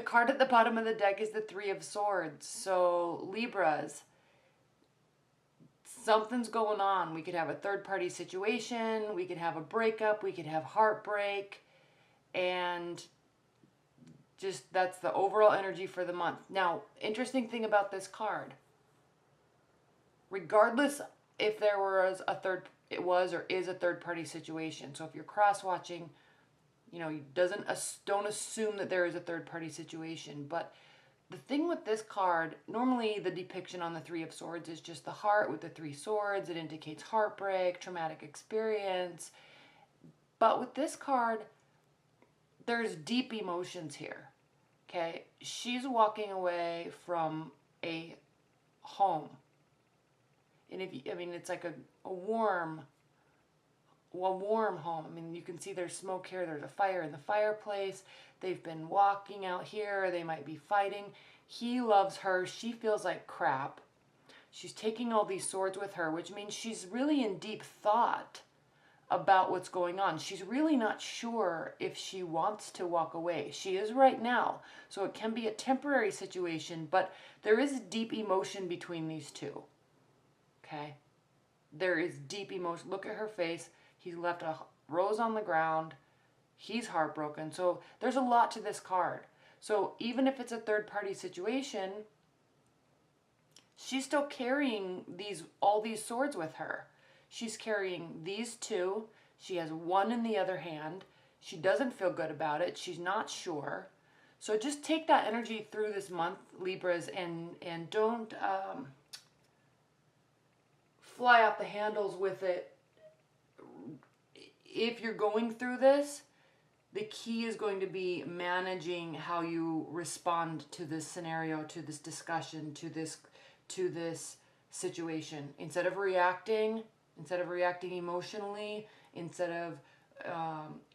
The card at the bottom of the deck is the Three of Swords. So Libras, something's going on. We could have a third-party situation. We could have a breakup. We could have heartbreak. And just that's the overall energy for the month. Now, interesting thing about this card, regardless if there was a it was or is a third-party situation. So if you're cross-watching, you know, don't assume that there is a third-party situation. But the thing with this card, normally the depiction on the Three of Swords is just the heart with the three swords. It indicates heartbreak, traumatic experience. But with this card, there's deep emotions here. Okay, she's walking away from a home. And it's like a warm home. I mean, you can see there's smoke here. There's a fire in the fireplace. They've been walking out here. They might be fighting. He loves her. She feels like crap. She's taking all these swords with her, which means she's really in deep thought about what's going on. She's really not sure if she wants to walk away. She is right now. So it can be a temporary situation, but there is deep emotion between these two. Okay? There is deep emotion. Look at her face. He's left a rose on the ground. He's heartbroken. So there's a lot to this card. So even if it's a third-party situation, she's still carrying all these swords with her. She's carrying these two. She has one in the other hand. She doesn't feel good about it. She's not sure. So just take that energy through this month, Libras, and don't fly off the handles with it. If you're going through this, the key is going to be managing how you respond to this scenario, to this discussion, to this situation. Instead of reacting emotionally, instead of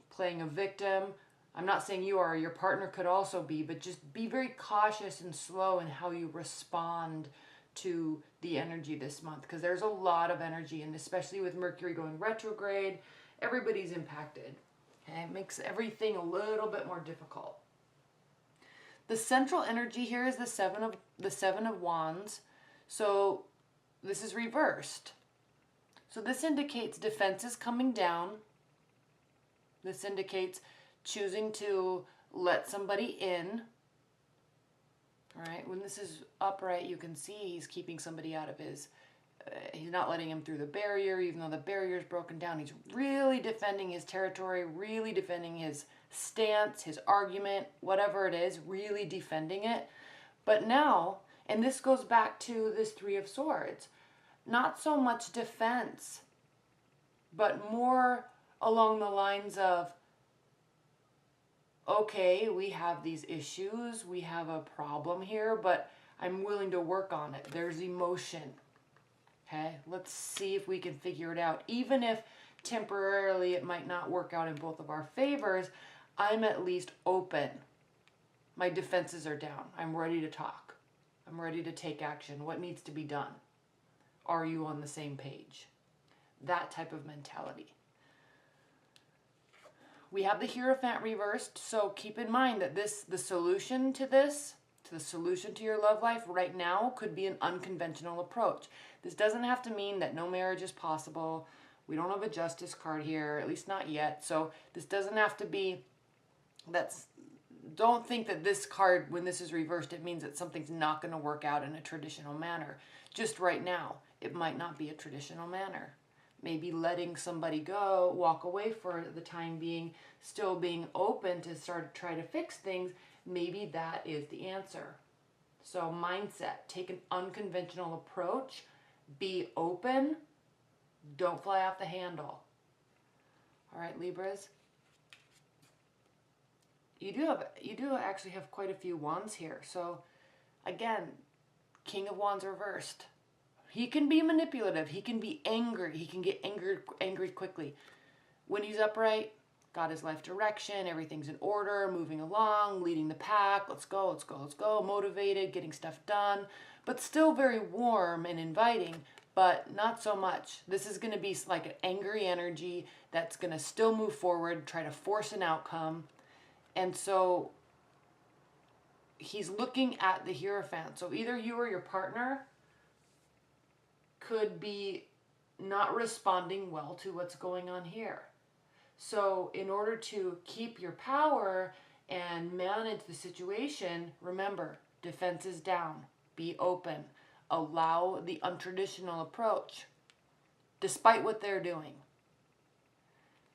playing a victim. I'm not saying you are, your partner could also be, but just be very cautious and slow in how you respond to the energy this month, because there's a lot of energy, and especially with Mercury going retrograde, everybody's impacted. Okay? It makes everything a little bit more difficult. The central energy here is the Seven of Wands. So this is reversed. So this indicates defenses coming down. This indicates choosing to let somebody in. All right, when this is upright, you can see he's keeping somebody out of his, he's not letting him through the barrier, even though the barrier is broken down. He's really defending his territory, really defending his stance, his argument, whatever it is, really defending it. But now, and this goes back to this Three of Swords, not so much defense, but more along the lines of, okay, we have these issues, we have a problem here, but I'm willing to work on it. There's emotion. Okay, let's see if we can figure it out. Even if temporarily it might not work out in both of our favors, I'm at least open. My defenses are down. I'm ready to talk. I'm ready to take action. What needs to be done? Are you on the same page? That type of mentality. We have the Hierophant reversed, so keep in mind that the solution to this, the solution to your love life right now could be an unconventional approach. This doesn't have to mean that no marriage is possible. We don't have a Justice card here, at least not yet. So this doesn't have to be, don't think that this card, when this is reversed, it means that something's not going to work out in a traditional manner. Just right now, it might not be a traditional manner. Maybe letting somebody go, walk away for the time being, still being open to try to fix things, maybe that is the answer. So mindset, take an unconventional approach, be open, don't fly off the handle. All right, Libras. You do actually have quite a few wands here. So again, King of Wands reversed. He can be manipulative. He can be angry. He can get angry quickly. When he's upright, got his life direction. Everything's in order, moving along, leading the pack. Let's go, let's go, let's go. Motivated, getting stuff done. But still very warm and inviting, but not so much. This is going to be like an angry energy that's going to still move forward, try to force an outcome. And so he's looking at the Hierophant. So either you or your partner could be not responding well to what's going on here. So in order to keep your power and manage the situation, remember, defense is down. Be open. Allow the untraditional approach, despite what they're doing.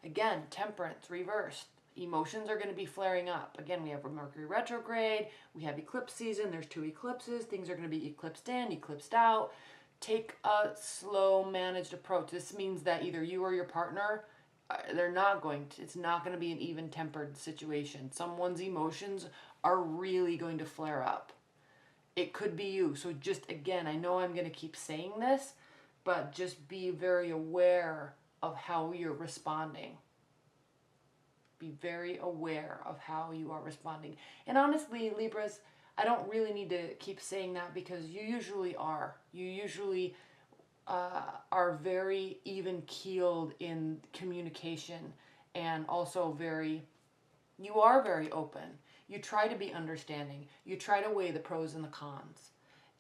Again, Temperance, reversed. Emotions are going to be flaring up. Again, we have a Mercury retrograde. We have eclipse season. There's 2 eclipses. Things are going to be eclipsed in, eclipsed out. Take a slow, managed approach. This means that either you or your partner, it's not going to be an even-tempered situation. Someone's emotions are really going to flare up. It could be you. So just, again, I know I'm going to keep saying this, but just be very aware of how you're responding. Be very aware of how you are responding. And honestly, Libras, I don't really need to keep saying that because you usually are. You usually are very even-keeled in communication, and also you are very open. You try to be understanding. You try to weigh the pros and the cons.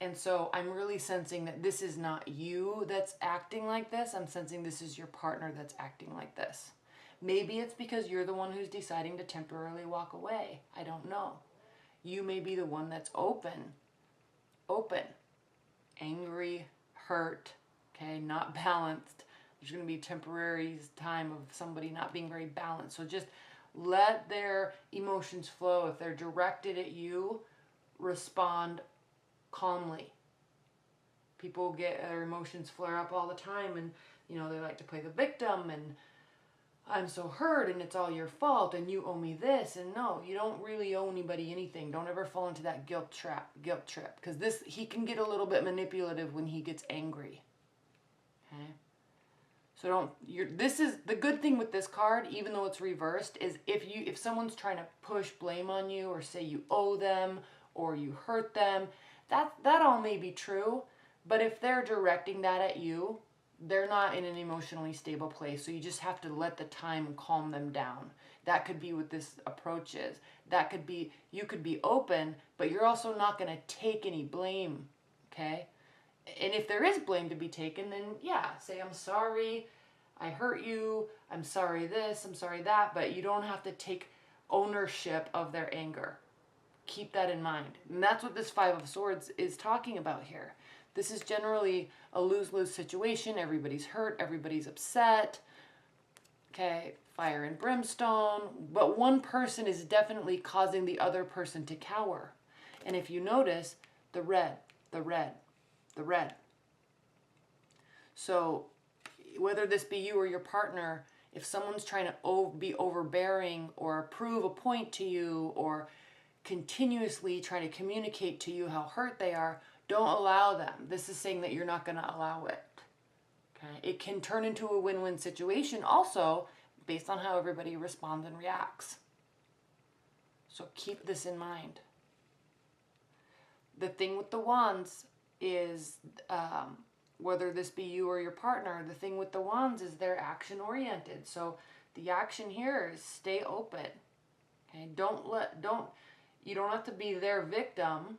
And so I'm really sensing that this is not you that's acting like this. I'm sensing this is your partner that's acting like this. Maybe it's because you're the one who's deciding to temporarily walk away. I don't know. You may be the one that's open, angry, hurt, okay, not balanced. There's going to be temporary time of somebody not being very balanced. So just let their emotions flow. If they're directed at you, respond calmly. People get their emotions flare up all the time, and they like to play the victim, and I'm so hurt and it's all your fault and you owe me this. And no, you don't really owe anybody anything. Don't ever fall into that guilt trip, because he can get a little bit manipulative when he gets angry. Okay? So this is the good thing with this card, even though it's reversed, is if someone's trying to push blame on you or say you owe them or you hurt them, that all may be true, but if they're directing that at you, they're not in an emotionally stable place. So you just have to let the time calm them down. That could be what this approach is. That could be, you could be open, but you're also not going to take any blame, okay? And if there is blame to be taken, then yeah, say, I'm sorry, I hurt you, I'm sorry this, I'm sorry that, but you don't have to take ownership of their anger. Keep that in mind. And that's what this 5 of Swords is talking about here. This is generally a lose-lose situation. Everybody's hurt, everybody's upset. Okay, fire and brimstone. But one person is definitely causing the other person to cower. And if you notice, the red. So whether this be you or your partner, if someone's trying to be overbearing or prove a point to you or continuously trying to communicate to you how hurt they are, don't allow them. This is saying that you're not going to allow it. Okay? It can turn into a win-win situation also based on how everybody responds and reacts. So keep this in mind. The thing with the Wands is, whether this be you or your partner, the thing with the Wands is they're action-oriented. So the action here is stay open. Okay? You don't have to be their victim.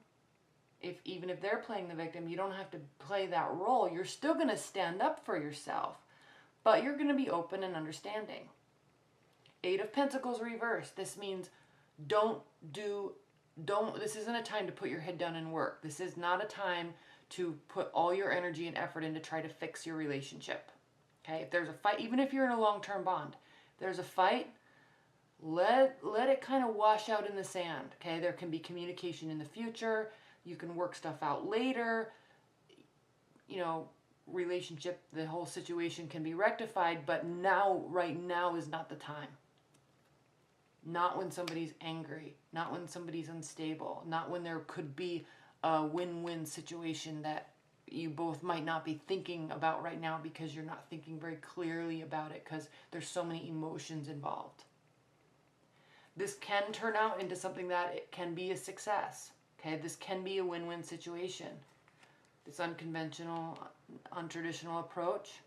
Even if they're playing the victim, you don't have to play that role. You're still going to stand up for yourself, but you're going to be open and understanding. 8 of Pentacles reversed. This means this isn't a time to put your head down and work. This is not a time to put all your energy and effort in to try to fix your relationship. Okay? If there's a fight, even if you're in a long-term bond, if there's a fight, let it kind of wash out in the sand. Okay? There can be communication in the future. You can work stuff out later. Relationship, the whole situation can be rectified, but right now is not the time. Not when somebody's angry, not when somebody's unstable, not when there could be a win-win situation that you both might not be thinking about right now because you're not thinking very clearly about it because there's so many emotions involved. This can turn out into something that it can be a success. Okay, this can be a win-win situation. This unconventional, untraditional approach.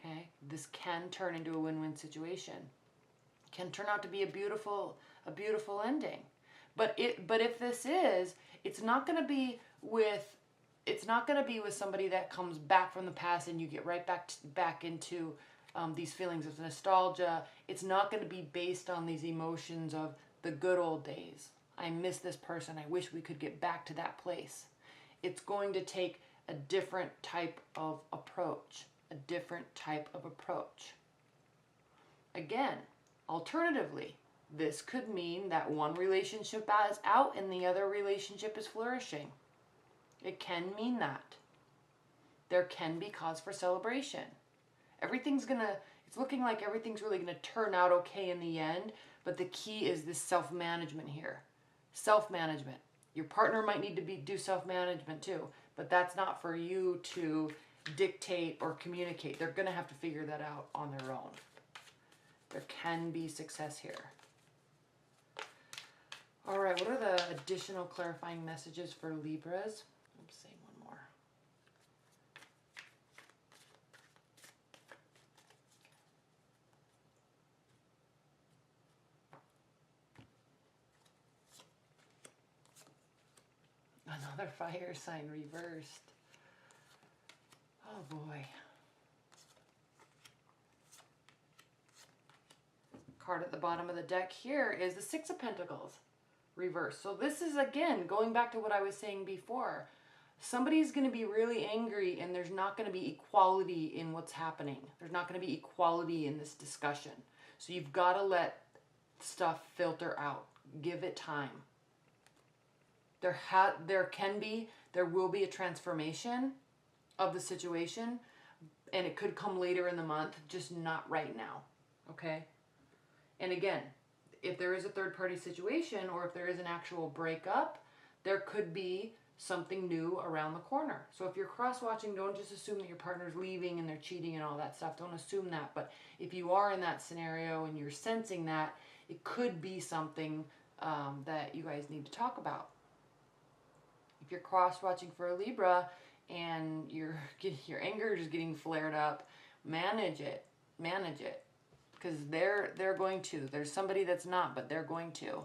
Okay, this can turn into a win-win situation. Can turn out to be a beautiful ending. But if this is, it's not going to be with somebody that comes back from the past and you get right back into these feelings of nostalgia. It's not going to be based on these emotions of the good old days. I miss this person. I wish we could get back to that place. It's going to take a different type of approach. A different type of approach. Again, alternatively, this could mean that one relationship is out and the other relationship is flourishing. It can mean that. There can be cause for celebration. It's looking like everything's really gonna turn out okay in the end, but the key is this self-management here. Self-management. Your partner might need to do self-management too, but that's not for you to dictate or communicate. They're gonna have to figure that out on their own. There can be success here. All right, what are the additional clarifying messages for Libras? Let's say one more. Another fire sign reversed. Oh boy. Card at the bottom of the deck here is the Six of Pentacles reversed. So this is, again, going back to what I was saying before. Somebody's going to be really angry and there's not going to be equality in what's happening. There's not going to be equality in this discussion. So you've got to let stuff filter out. Give it time. There will be a transformation of the situation, and it could come later in the month, just not right now. Okay? And again, if there is a third-party situation or if there is an actual breakup, there could be something new around the corner. So if you're cross-watching, don't just assume that your partner's leaving and they're cheating and all that stuff. Don't assume that. But if you are in that scenario and you're sensing that, it could be something that you guys need to talk about. If you're cross-watching for a Libra and your anger is getting flared up, manage it. Manage it. Because they're going to. There's somebody that's not, but they're going to.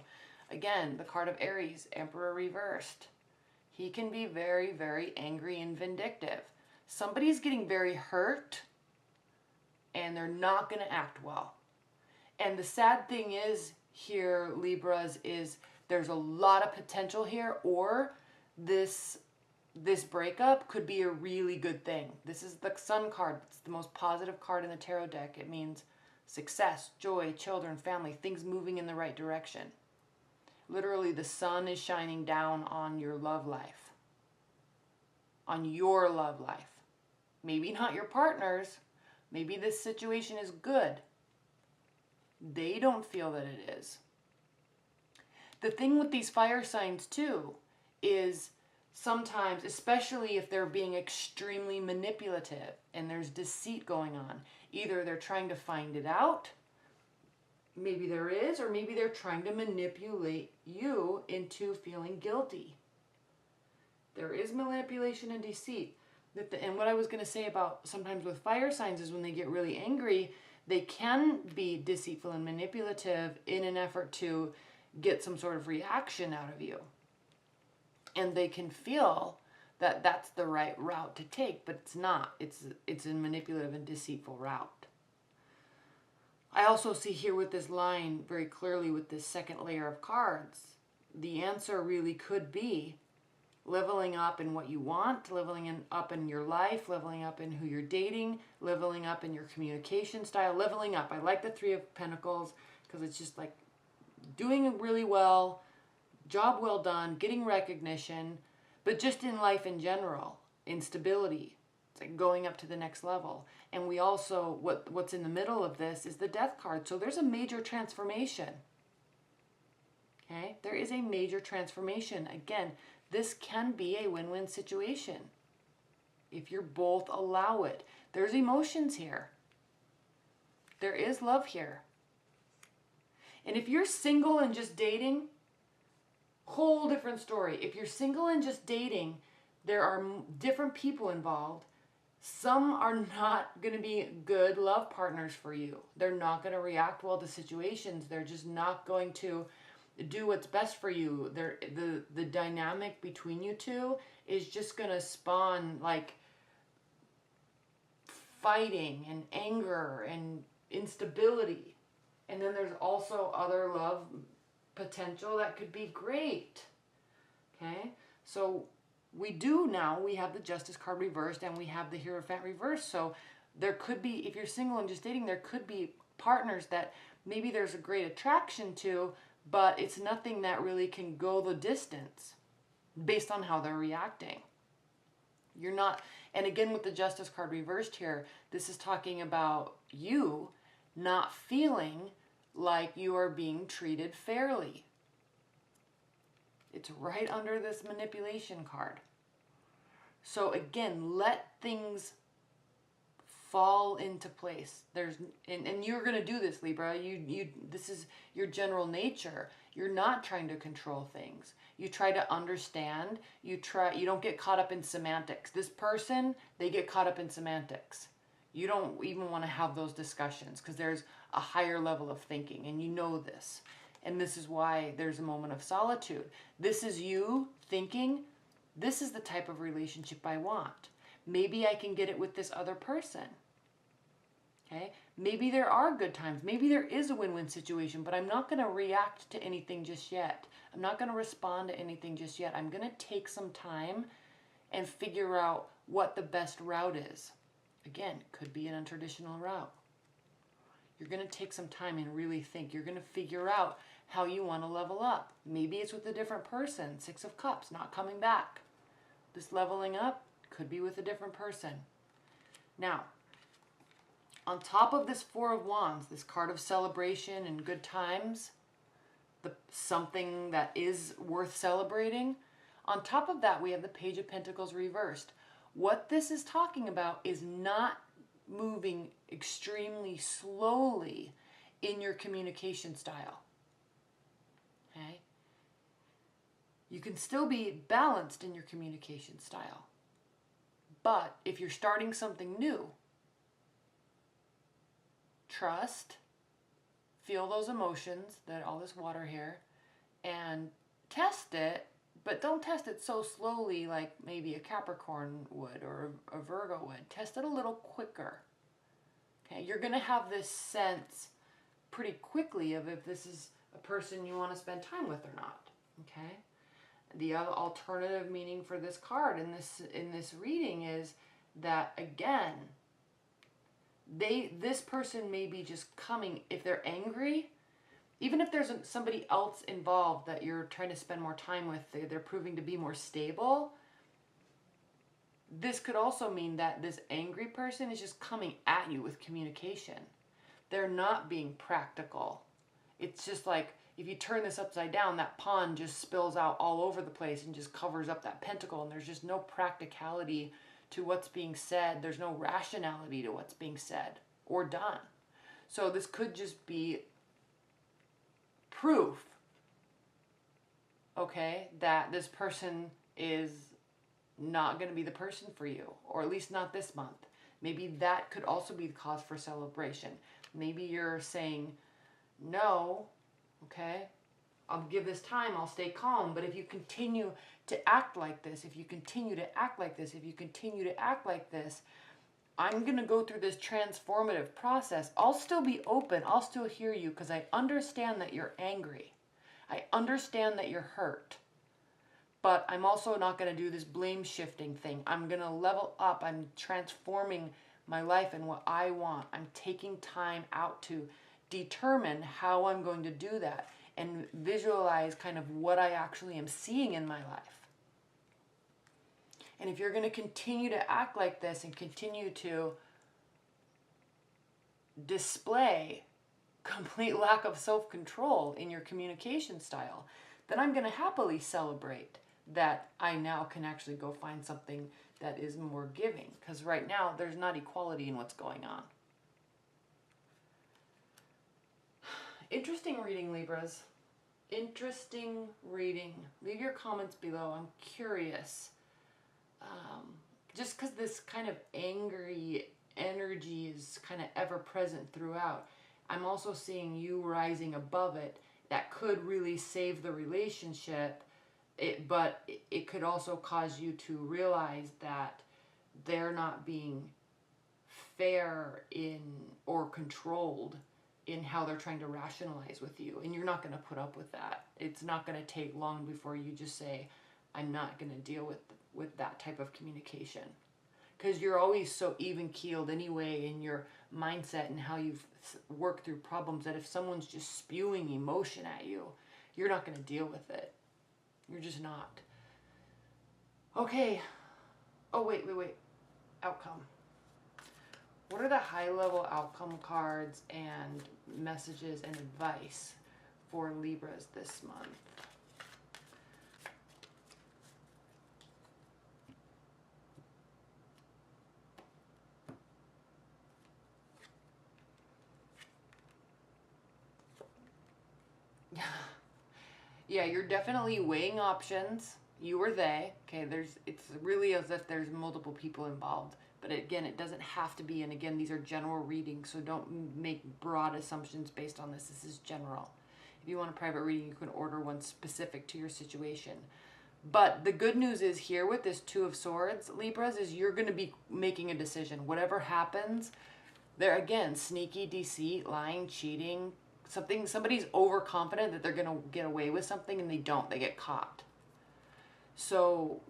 Again, the card of Aries, Emperor reversed. He can be very, very angry and vindictive. Somebody's getting very hurt, and they're not going to act well. And the sad thing is here, Libras, is there's a lot of potential here, or this breakup could be a really good thing. This is the Sun card. It's the most positive card in the tarot deck. It means success, joy, children, family, things moving in the right direction. Literally, the sun is shining down on your love life. On your love life. Maybe not your partner's. Maybe this situation is good. They don't feel that it is. The thing with these fire signs, too, is sometimes, especially if they're being extremely manipulative and there's deceit going on, either they're trying to find it out, maybe there is, or maybe they're trying to manipulate you into feeling guilty. There is manipulation and deceit. And what I was going to say about sometimes with fire signs is when they get really angry, they can be deceitful and manipulative in an effort to get some sort of reaction out of you. And they can feel that that's the right route to take, but it's not. It's a manipulative and deceitful route. I also see here with this line very clearly with this second layer of cards, the answer really could be leveling up in what you want, leveling up in your life, leveling up in who you're dating, leveling up in your communication style, leveling up. I like the Three of Pentacles because it's just like doing really well, job well done, getting recognition, but just in life in general, instability. It's like going up to the next level. And we also, what's in the middle of this is the Death card. So there's a major transformation. Okay? There is a major transformation. Again, this can be a win-win situation if you both allow it. There's emotions here. There is love here. And if you're single and just dating, whole different story. If you're single and just dating, there are different people involved. Some are not going to be good love partners for you. They're not going to react well to situations. They're just not going to do what's best for you. The dynamic between you two is just going to spawn like fighting and anger and instability. And then there's also other love potential that could be great. Okay, so we have the Justice card reversed and we have the Hierophant reversed. So there could be, if you're single and just dating, there could be partners that maybe there's a great attraction to, but it's nothing that really can go the distance based on how they're reacting. You're not, and again with the Justice card reversed here, this is talking about you not feeling like you are being treated fairly. It's right under this manipulation card. So again, let things fall into place. And you're going to do this, Libra. This is your general nature. You're not trying to control things. You try to understand. You don't get caught up in semantics. This person, they get caught up in semantics. You don't even want to have those discussions because there's a higher level of thinking, and you know this. And this is why there's a moment of solitude. This is you thinking, this is the type of relationship I want. Maybe I can get it with this other person. Okay? Maybe there are good times. Maybe there is a win-win situation, but I'm not going to react to anything just yet. I'm not going to respond to anything just yet. I'm going to take some time and figure out what the best route is. Again, could be an untraditional route. You're going to take some time and really think. You're going to figure out how you want to level up. Maybe it's with a different person. 6 of Cups, not coming back. This leveling up could be with a different person. Now, on top of this 4 of Wands, this card of celebration and good times, something that is worth celebrating, on top of that we have the Page of Pentacles reversed. What this is talking about is not moving extremely slowly in your communication style. Okay? You can still be balanced in your communication style. But if you're starting something new, trust, feel those emotions, all this water here, and test it, but don't test it so slowly like maybe a Capricorn would or a Virgo would. Test it a little quicker. Okay, you're going to have this sense pretty quickly of if this is a person you want to spend time with or not. Okay? The other alternative meaning for this card in this reading is that, again, this person may be just coming, if they're angry, even if there's somebody else involved that you're trying to spend more time with, they're proving to be more stable. This could also mean that this angry person is just coming at you with communication. They're not being practical. It's just like, if you turn this upside down, that pawn just spills out all over the place and just covers up that pentacle, and there's just no practicality to what's being said. There's no rationality to what's being said or done. So this could just be proof, okay, that this person is not going to be the person for you, or at least not this month. Maybe that could also be the cause for celebration. Maybe you're saying, no, okay, I'll give this time, I'll stay calm. But if you continue to act like this, if you continue to act like this, if you continue to act like this, I'm going to go through this transformative process. I'll still be open. I'll still hear you because I understand that you're angry. I understand that you're hurt. But I'm also not going to do this blame shifting thing. I'm going to level up. I'm transforming my life and what I want. I'm taking time out to determine how I'm going to do that and visualize kind of what I actually am seeing in my life. And if you're going to continue to act like this and continue to display complete lack of self-control in your communication style, then I'm going to happily celebrate that I now can actually go find something that is more giving. Because right now, there's not equality in what's going on. Interesting reading, Libras. Interesting reading. Leave your comments below. I'm curious. Just because this kind of angry energy is kind of ever present throughout, I'm also seeing you rising above it that could really save the relationship. But it could also cause you to realize that they're not being fair in or controlled in how they're trying to rationalize with you, and you're not going to put up with that. It's not going to take long before you just say, I'm not going to deal with that type of communication, because you're always so even-keeled anyway in your mindset and how you've worked through problems, that if someone's just spewing emotion at you, you're not going to deal with it. You're just not. Okay. Oh, wait. Outcome. What are the high-level outcome cards and messages and advice for Libras this month? Yeah, you're definitely weighing options. You or they. Okay, it's really as if there's multiple people involved. But again, it doesn't have to be. And again, these are general readings, so don't make broad assumptions based on this. This is general. If you want a private reading, you can order one specific to your situation. But the good news is here with this Two of Swords, Libras, is you're going to be making a decision. Whatever happens, they're, again, sneaky, deceit, lying, cheating. Somebody's overconfident that they're going to get away with something, and they don't. They get caught. So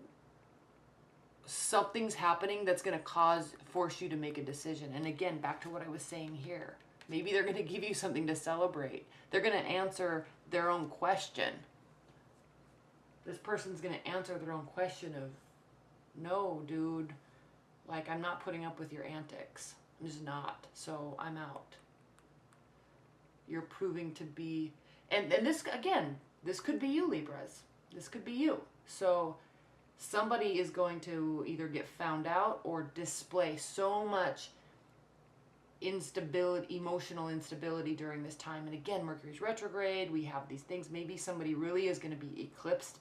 something's happening that's going to force you to make a decision. And again, back to what I was saying here. Maybe they're going to give you something to celebrate. They're going to answer their own question. This person's going to answer their own question of, no, dude, like, I'm not putting up with your antics. I'm just not. So I'm out. You're proving to be, and this, again, this could be you, Libras. This could be you. So somebody is going to either get found out or display so much instability, emotional instability during this time. And again, Mercury's retrograde, we have these things. Maybe somebody really is going to be eclipsed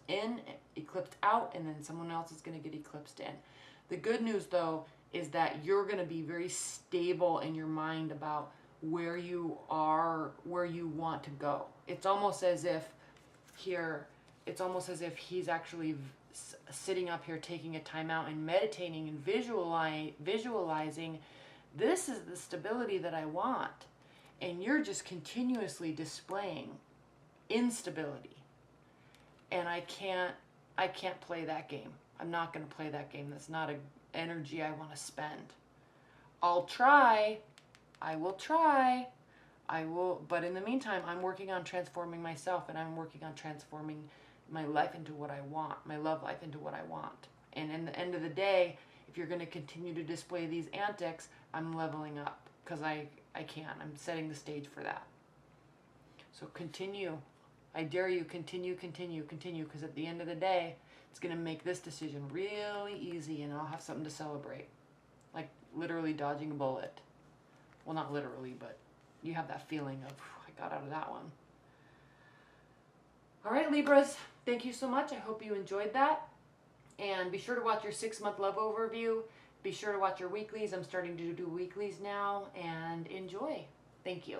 out, and then someone else is going to get eclipsed in. The good news, though, is that you're going to be very stable in your mind about where you are, where you want to go. It's almost as if he's actually sitting up here taking a time out and meditating and visualizing, this is the stability that I want. And you're just continuously displaying instability. And I can't play that game. I'm not going to play that game. That's not an energy I want to spend. I'll try. I will try. But in the meantime, I'm working on transforming myself, and I'm working on transforming my life into what I want, my love life into what I want. And in the end of the day, if you're going to continue to display these antics, I'm leveling up, because I can. I'm setting the stage for that. So continue. I dare you, continue, because at the end of the day, it's going to make this decision really easy, and I'll have something to celebrate. Like literally dodging a bullet. Well, not literally, but you have that feeling of, I got out of that one. All right, Libras, thank you so much. I hope you enjoyed that. And be sure to watch your 6-month love overview. Be sure to watch your weeklies. I'm starting to do weeklies now. And enjoy. Thank you.